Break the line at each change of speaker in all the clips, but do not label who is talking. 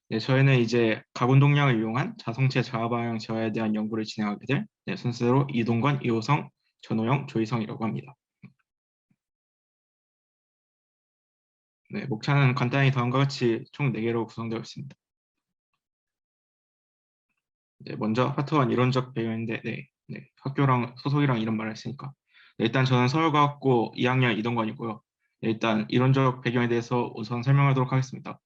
네, 저희는 이제 가군동량을 이용한 자성체 자화방향 제어에 대한 연구를 진행하게 될 순서로 이동건, 이호성, 전호영, 조희성이라고 합니다. 네, 목차는 간단히 다음과 같이 총 4개로 구성되어 있습니다. 네, 먼저 파트 1 이론적 배경인데 학교랑 소속이랑 이런 말을 했으니까 일단 저는 서울과학고 2학년 이동건이고요. 일단 이론적 배경에 대해서 우선 설명하도록 하겠습니다.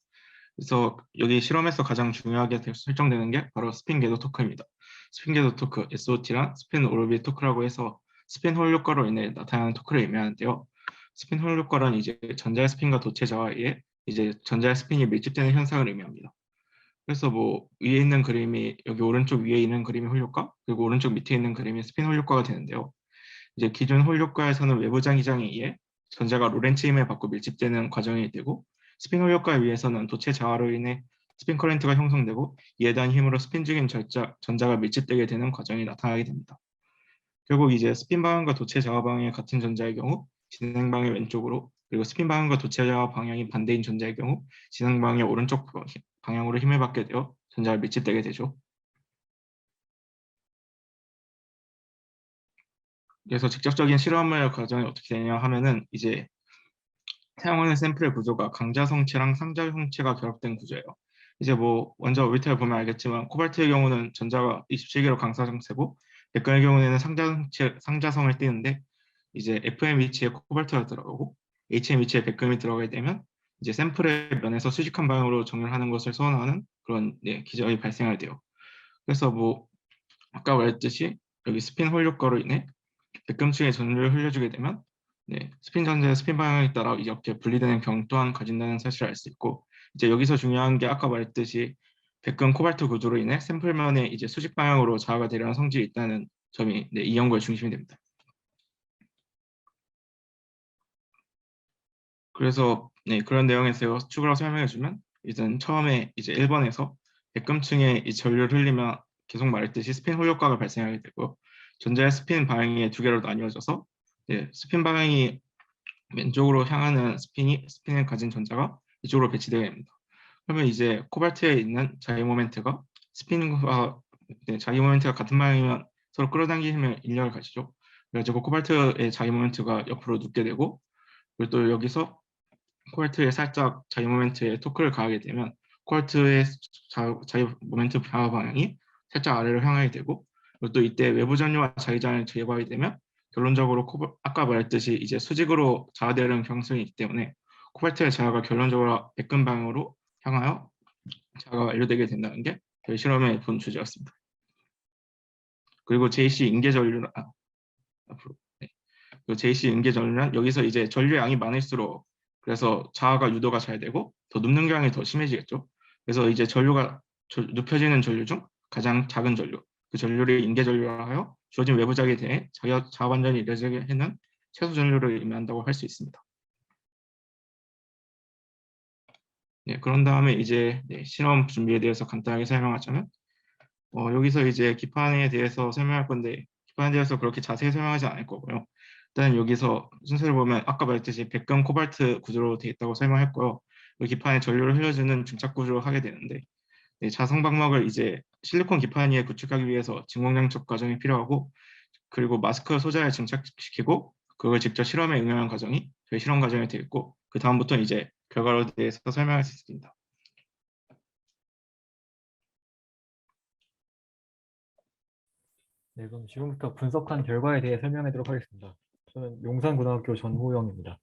그래서 여기 실험에서 가장 중요하게 설정되는 게 바로 스핀 궤도 토크입니다. 스핀 궤도 토크, SOT란 스핀 오르빗 토크라고 해서 스핀 홀 효과로 인해 나타나는 토크를 의미하는데요. 스핀 홀 효과란 이제 전자의 스핀과 도체 자와에 의해 이제 전자의 스핀이 밀집되는 현상을 의미합니다. 그래서 뭐 위에 있는 그림이 여기 오른쪽 위에 있는 그림이 홀 효과, 그리고 오른쪽 밑에 있는 그림이 스핀 홀 효과가 되는데요. 이제 기존 홀 효과에서는 외부 장기장에 의해 전자가 로렌츠 힘을 받고 밀집되는 과정이 되고 스핀 홀 효과에 의해서는 도체 자화로 인해 스핀 커렌트가 형성되고 이에 대한 힘으로 스핀 중인 전자가 밀집되게 되는 과정이 나타나게 됩니다. 결국 이제 스핀 방향과 도체 자화 방향이 같은 전자의 경우 진행 방향 왼쪽으로, 그리고 스핀 방향과 도체 자화 방향이 반대인 전자의 경우 진행 방향의 오른쪽 방향으로 힘을 받게 되어 전자가 밀집되게 되죠. 그래서 직접적인 실험의 과정이 어떻게 되냐 하면은 이제 사용하는 샘플의 구조가 강자성체랑 상자성체가 결합된 구조예요. 이제 뭐 먼저 위태를 보면 알겠지만 코발트의 경우는 전자가 27개로 강사성체고 백금의 경우에는 상자성을 띠는데 이제 FM 위치에 코발트가 들어가고 HM 위치에 백금이 들어가게 되면 이제 샘플의 면에서 수직한 방향으로 정렬하는 것을 소원하는 그런 기적이 발생하게 돼요. 그래서 뭐 아까 말했듯이 여기 스핀 홀 효과로 인해 백금층의 전류를 흘려주게 되면 스핀 전자의 스핀 방향에 따라 이렇게 분리되는 경 또한 가진다는 사실을 알 수 있고, 이제 여기서 중요한 게 아까 말했듯이 백금 코발트 구조로 인해 샘플면에 이제 수직 방향으로 자화가 되려는 성질이 있다는 점이 이 연구의 중심이 됩니다. 그래서 그런 내용에서 추가로 설명해주면 일단 처음에 이제 1번에서 백금층에 이 전류를 흘리면 계속 말했듯이 스핀 홀 효과가 발생하게 되고 전자의 스핀 방향이 두 개로 나뉘어져서 스핀 방향이 왼쪽으로 향하는 스핀을 가진 전자가 이쪽으로 배치되어야 합니다. 그러면 이제 코발트에 있는 자기 모멘트가 스핀과 자기 모멘트가 같은 방향이면 서로 끌어당기는 힘을 인력을 가지죠. 그래가지고 코발트의 자기 모멘트가 옆으로 눕게 되고, 그리고 또 여기서 코발트에 살짝 자기 모멘트에 토크를 가하게 되면 코발트의 자기 모멘트 방향 방향이 살짝 아래로 향하게 되고, 그리고 또 이때 외부 전류와 자기장을 제거하게 되면 결론적으로 아까 말했듯이 이제 수직으로 자화되는 경향성이 있기 때문에 코발트의 자화가 결론적으로 백근 방향으로 향하여 자화가 완료되게 된다는 게 저희 실험의 본 주제였습니다. 그리고 JC 인계 전류는 앞으로 그 JC 인계 전류는 여기서 이제 전류 양이 많을수록 그래서 자화가 유도가 잘 되고 더 눕는 경향이 더 심해지겠죠. 그래서 이제 전류가 눕혀지는 전류 중 가장 작은 전류, 그 전류를 인계 전류라 하여 주어진 외부 자기에 대해 자화 반전이 이루어지게 하는 최소 전류를 의미한다고 할 수 있습니다. 그런 다음에 이제 실험 준비에 대해서 간단하게 설명하자면 여기서 이제 기판에 대해서 설명할 건데 기판에 대해서 그렇게 자세히 설명하지 않을 거고요. 일단 여기서 순서를 보면 아까 말했듯이 백금 코발트 구조로 되어 있다고 설명했고요. 이 기판에 전류를 흘려주는 중착 구조로 하게 되는데 자성 방막을 이제 실리콘 기판 위에 구축하기 위해서 진공장착 과정이 필요하고, 그리고 마스크 소자에 장착시키고 그걸 직접 실험에 응용하는 과정이 저희 실험 과정이 되어 있고, 그 다음부터는 이제 결과로 대해서 설명할 수 있습니다.
네, 그럼 지금부터 분석한 결과에 대해 설명하도록 하겠습니다. 저는 용산고등학교 전호영입니다.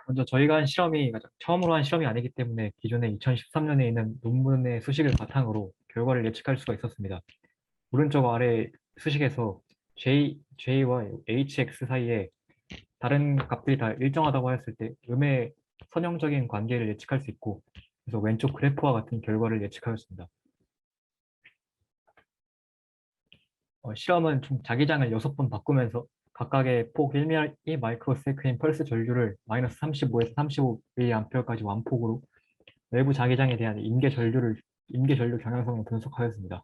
먼저 저희가 한 실험이 처음으로 한 실험이 아니기 때문에 기존에 2013년에 있는 논문의 수식을 바탕으로 결과를 예측할 수가 있었습니다. 오른쪽 아래 수식에서 J와 HX 사이에 다른 값들이 다 일정하다고 했을 때 음의 선형적인 관계를 예측할 수 있고, 그래서 왼쪽 그래프와 같은 결과를 예측하였습니다. 실험은 총 자기장을 6번 바꾸면서 각각의 폭 1마이크로세컨 펄스 전류를 마이너스 35에서 35mA까지 완폭으로 외부 자기장에 대한 인계 전류 경향성을 분석하였습니다.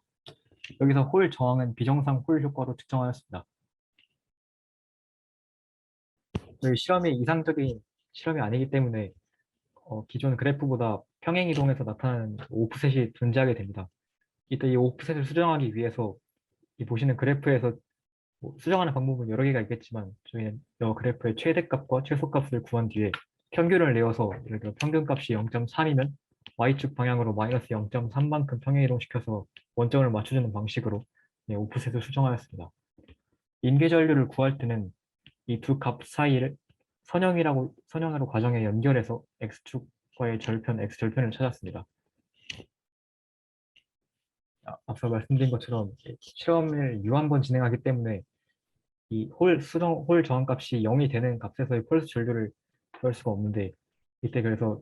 여기서 홀 저항은 비정상 홀 효과로 측정하였습니다. 저희 실험이 이상적인 실험이 아니기 때문에 기존 그래프보다 평행 이동에서 나타나는 오프셋이 존재하게 됩니다. 이때 이 오프셋을 수정하기 위해서 이 보시는 그래프에서 수정하는 방법은 여러 개가 있겠지만 저희는 이 그래프의 최대값과 최소값을 구한 뒤에 평균을 내어서 예를 들어 평균값이 0.3이면 y축 방향으로 마이너스 0.3만큼 평행 이동시켜서 원점을 맞춰주는 방식으로 오프셋을 수정하였습니다. 인계전류를 구할 때는 이 두 값 사이를 선형으로 과정에 연결해서 x축과의 절편, x절편을 찾았습니다. 앞서 말씀드린 것처럼 실험을 유한번 진행하기 때문에 이 홀 저항값이 0이 되는 값에서의 펄스 전류를 구할 수가 없는데 이때 그래서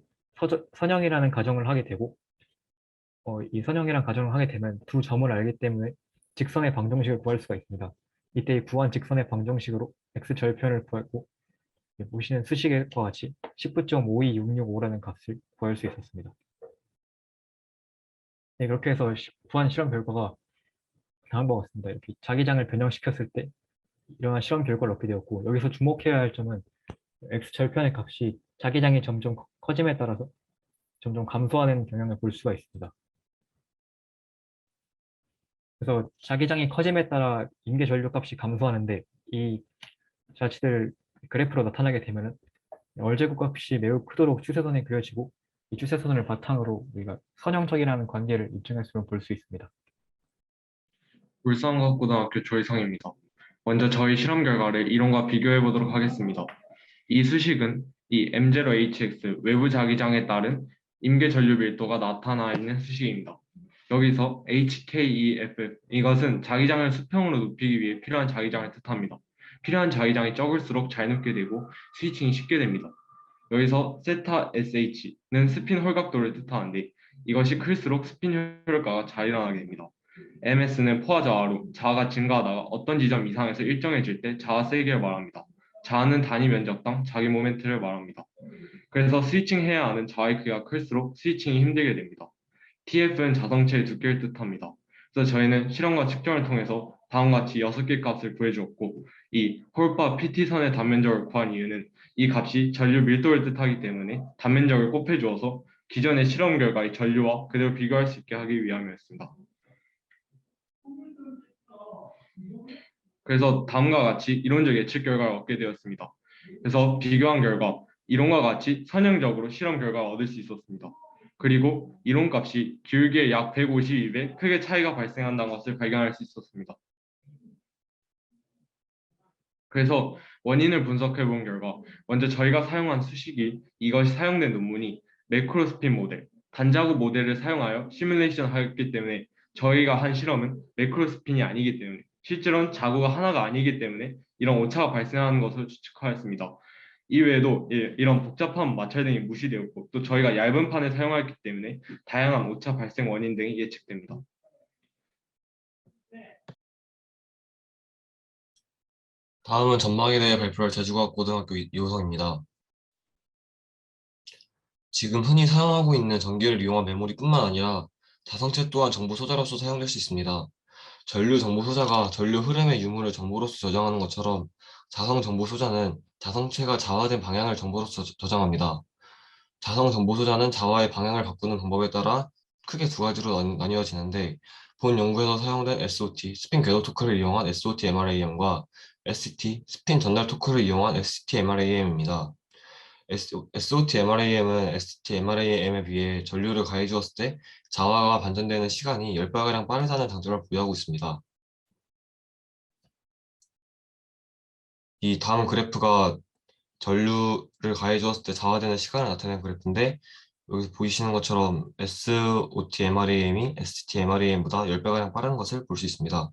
선형이라는 가정을 하게 되고 이 선형이라는 가정을 하게 되면 두 점을 알기 때문에 직선의 방정식을 구할 수가 있습니다. 이때 이 구한 직선의 방정식으로 x절편을 구하고 보시는 수식과 같이 19.52665라는 값을 구할 수 있었습니다. 네, 그렇게 해서 구한 실험 결과가 다음 것 같습니다. 이렇게 자기장을 변형시켰을 때 이러한 실험 결과를 얻게 되었고 여기서 주목해야 할 점은 x절편의 값이 자기장이 점점 커짐에 따라서 점점 감소하는 경향을 볼 수가 있습니다. 그래서 자기장이 커짐에 따라 임계 전류 값이 감소하는데 이 자치들 그래프로 나타나게 되면은 얼제곱 값이 매우 크도록 추세선이 그려지고 이 추세선을 바탕으로 우리가 선형적이라는 관계를 입증할 수를 볼 수 있습니다.
울산과학고등학교 조희성입니다. 먼저 저희 실험 결과를 이론과 비교해 보도록 하겠습니다. 이 수식은 이 M0HX 외부 자기장에 따른 임계 전류 밀도가 나타나 있는 수식입니다. 여기서 HKEFF 이것은 자기장을 수평으로 눕히기 위해 필요한 자기장을 뜻합니다. 필요한 자기장이 적을수록 잘 눕게 되고 스위칭이 쉽게 됩니다. 여기서 세타 SH는 스핀 홀각도를 뜻하는데 이것이 클수록 스핀 효율가가 잘 일어나게 됩니다. MS는 포화 자화로 자화가 증가하다가 어떤 지점 이상에서 일정해질 때 자화 세기를 말합니다. 자화는 단위 면적당 자기 모멘트를 말합니다. 그래서 스위칭해야 하는 자화의 크기가 클수록 스위칭이 힘들게 됩니다. TF는 자성체의 두께를 뜻합니다. 그래서 저희는 실험과 측정을 통해서 다음과 같이 6개 값을 구해주었고 이 홀바 PT선의 단면적을 구한 이유는 이 값이 전류 밀도를 뜻하기 때문에 단면적을 곱해주어서 기존의 실험 결과의 전류와 그대로 비교할 수 있게 하기 위함이었습니다. 그래서 다음과 같이 이론적 예측 결과를 얻게 되었습니다. 그래서 비교한 결과 이론과 같이 선형적으로 실험 결과를 얻을 수 있었습니다. 그리고 이론값이 길게 약 152배 크게 차이가 발생한다는 것을 발견할 수 있었습니다. 그래서 원인을 분석해 본 결과 먼저 저희가 사용한 수식이 이것이 사용된 논문이 매크로스핀 모델, 단자구 모델을 사용하여 시뮬레이션 하였기 때문에 저희가 한 실험은 매크로스핀이 아니기 때문에 실제로는 자구가 하나가 아니기 때문에 이런 오차가 발생하는 것을 추측하였습니다. 이외에도 이런 복잡한 마찰 등이 무시되었고 또 저희가 얇은 판을 사용했기 때문에 다양한 오차 발생 원인 등이 예측됩니다.
다음은 전망에 대해 발표할 제주과학고등학교 이호성입니다. 지금 흔히 사용하고 있는 전기를 이용한 메모리뿐만 아니라 자성체 또한 정보 소자로서 사용될 수 있습니다. 전류 정보 소자가 전류 흐름의 유무를 정보로서 저장하는 것처럼 자성 정보 소자는 자성체가 자화된 방향을 정보로서 저장합니다. 자성 정보 소자는 자화의 방향을 바꾸는 방법에 따라 크게 두 가지로 나뉘어지는데 본 연구에서 사용된 SOT, 스핀 궤도 토크를 이용한 SOT MRAM과 ST, 스핀 전달 토크를 이용한 ST MRAM입니다. SOT MRAM은 ST MRAM에 비해 전류를 가해 주었을 때 자화가 반전되는 시간이 10배가량 빠르다는 장점을 부여하고 있습니다. 이 다음 그래프가 전류를 가해 주었을 때 자화되는 시간을 나타내는 그래프인데 여기서 보이시는 것처럼 SOT MRAM이 ST MRAM보다 10배가량 빠른 것을 볼 수 있습니다.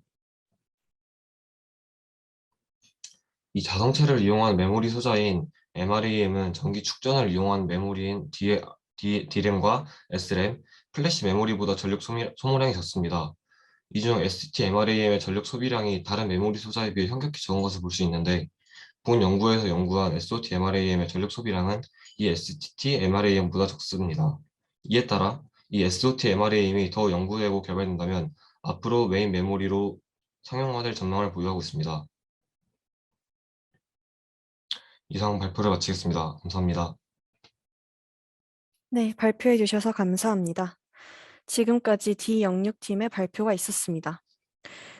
이 자성체를 이용한 메모리 소자인 MRAM은 전기 축전을 이용한 메모리인 D램과 S램, 플래시 메모리보다 전력 소모량이 적습니다. 이 중 ST MRAM의 전력 소비량이 다른 메모리 소자에 비해 현격히 적은 것을 볼 수 있는데 본 연구에서 연구한 SOT MRAM의 전력 소비량은 이 ST MRAM보다 적습니다. 이에 따라 이 SOT MRAM이 더 연구되고 개발된다면 앞으로 메인 메모리로 상용화될 전망을 보유하고 있습니다. 이상 발표를 마치겠습니다. 감사합니다.
네, 발표해 주셔서 감사합니다. 지금까지 D06팀의 발표가 있었습니다.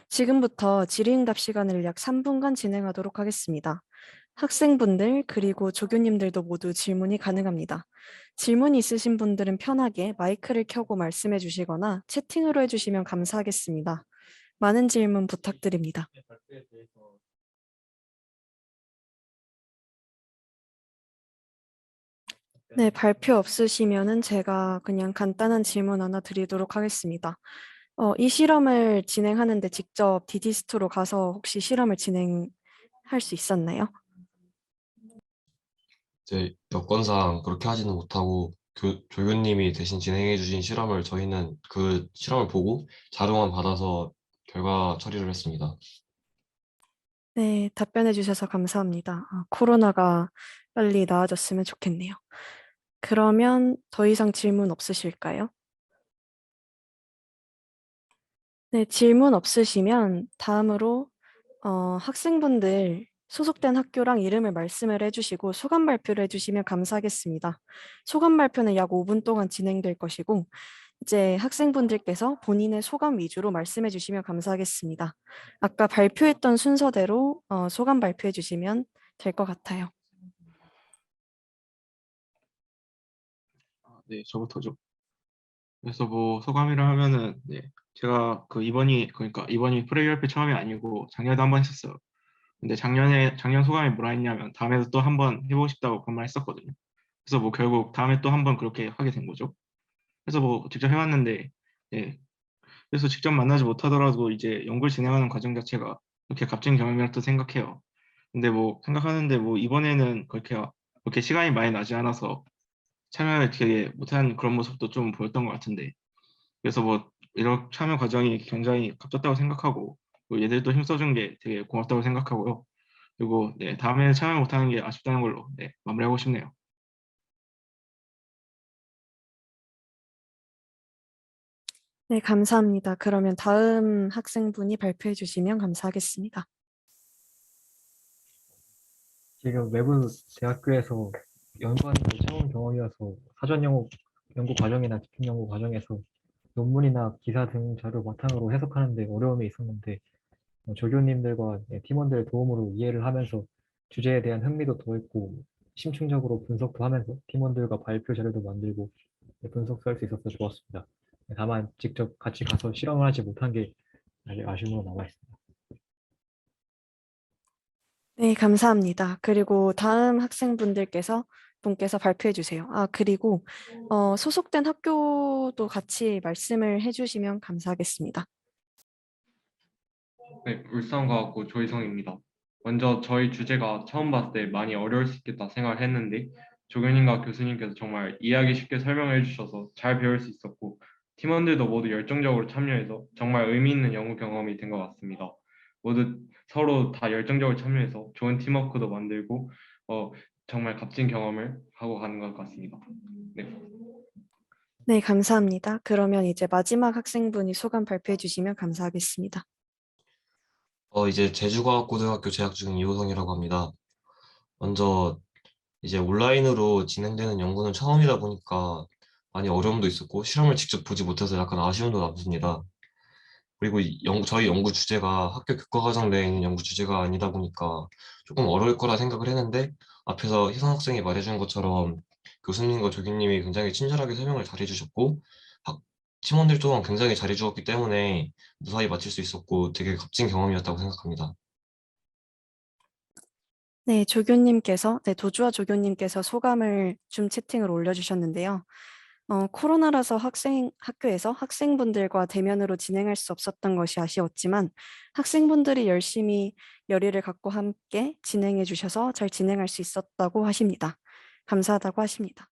지금부터 질의응답 시간을 약 3분간 진행하도록 하겠습니다. 학생분들 그리고 조교님들도 모두 질문이 가능합니다. 질문 있으신 분들은 편하게 마이크를 켜고 말씀해 주시거나 채팅으로 해주시면 감사하겠습니다. 많은 질문 부탁드립니다. 네, 발표 없으시면은 제가 그냥 간단한 질문 하나 드리도록 하겠습니다. 이 실험을 진행하는데 직접 디디스토로 가서 혹시 실험을 진행할 수 있었나요?
이제 여건상 그렇게 하지는 못하고 조교님이 대신 진행해 주신 실험을 저희는 그 실험을 보고 자료만 받아서 결과 처리를 했습니다.
네, 답변해 주셔서 감사합니다. 코로나가 빨리 나아졌으면 좋겠네요. 그러면 더 이상 질문 없으실까요? 네, 질문 없으시면 다음으로 학생분들 소속된 학교랑 이름을 말씀을 해주시고 소감 발표를 해주시면 감사하겠습니다. 소감 발표는 약 5분 동안 진행될 것이고 이제 학생분들께서 본인의 소감 위주로 말씀해 주시면 감사하겠습니다. 아까 발표했던 순서대로 소감 발표해 주시면 될 것 같아요.
네, 저부터죠. 그래서 뭐 소감이라 하면은 네, 제가 그 이번이 프레이얼페 처음이 아니고 작년에도 한 번 했었어요. 근데 작년 소감이 뭐라 했냐면 다음에도 또 한 번 해보고 싶다고 그런 말 했었거든요. 그래서 뭐 결국 다음에 또 한 번 그렇게 하게 된 거죠. 그래서 뭐 직접 해봤는데 네, 그래서 직접 만나지 못하더라도 이제 연구를 진행하는 과정 자체가 그렇게 값진 경험이라 또 생각해요. 근데 뭐 생각하는데 뭐 이번에는 그렇게 시간이 많이 나지 않아서 참여를 되게 못한 그런 모습도 좀 보였던 것 같은데 그래서 뭐 이런 참여 과정이 굉장히 값졌다고 생각하고 뭐 얘들도 힘써준 게 되게 고맙다고 생각하고요. 그리고 네, 다음에 참여 못하는 게 아쉽다는 걸로 네, 마무리하고 싶네요.
네, 감사합니다. 그러면 다음 학생분이 발표해 주시면 감사하겠습니다.
지금 외부 대학교에서 연구하는 게 처음 경험이어서 사전 연구 과정이나 집중 연구 과정에서 논문이나 기사 등 자료 바탕으로 해석하는 데 어려움이 있었는데 조교님들과 팀원들의 도움으로 이해를 하면서 주제에 대한 흥미도 더했고 심층적으로 분석도 하면서 팀원들과 발표 자료도 만들고 분석도 할 수 있어서 좋았습니다. 다만 직접 같이 가서 실험을 하지 못한 게 아직 아쉬움으로 남아 있습니다.
네, 감사합니다. 그리고 다음 분께서 발표해 주세요. 그리고 소속된 학교도 같이 말씀을 해주시면 감사하겠습니다.
네, 울산과학고 조희성입니다. 먼저 저희 주제가 처음 봤을 때 많이 어려울 수 있겠다 생각을 했는데 조교님과 교수님께서 정말 이해하기 쉽게 설명해 주셔서 잘 배울 수 있었고 팀원들도 모두 열정적으로 참여해서 정말 의미 있는 연구 경험이 된 것 같습니다. 모두 서로 다 열정적으로 참여해서 좋은 팀워크도 만들고 정말 값진 경험을 하고 가는 것 같습니다. 네.
네, 감사합니다. 그러면 이제 마지막 학생분이 소감 발표해 주시면 감사하겠습니다.
이제 제주과학고등학교 재학 중인 이호성이라고 합니다. 먼저 이제 온라인으로 진행되는 연구는 처음이다 보니까 많이 어려움도 있었고 실험을 직접 보지 못해서 약간 아쉬움도 남습니다. 그리고 저희 연구 주제가 학교 교과과정 내에 있는 연구 주제가 아니다 보니까 조금 어려울 거라 생각을 했는데 앞에서 희성 학생이 말해준 것처럼 교수님과 조교님이 굉장히 친절하게 설명을 잘 해주셨고 학- 팀원들 또한 굉장히 잘해주었기 때문에 무사히 마칠 수 있었고 되게 값진 경험이었다고 생각합니다.
네, 도주아 조교님께서 소감을 줌 채팅으로 올려주셨는데요. 코로나라서 학교에서 학생분들과 대면으로 진행할 수 없었던 것이 아쉬웠지만 학생분들이 열심히 열의를 갖고 함께 진행해 주셔서 잘 진행할 수 있었다고 하십니다. 감사하다고 하십니다.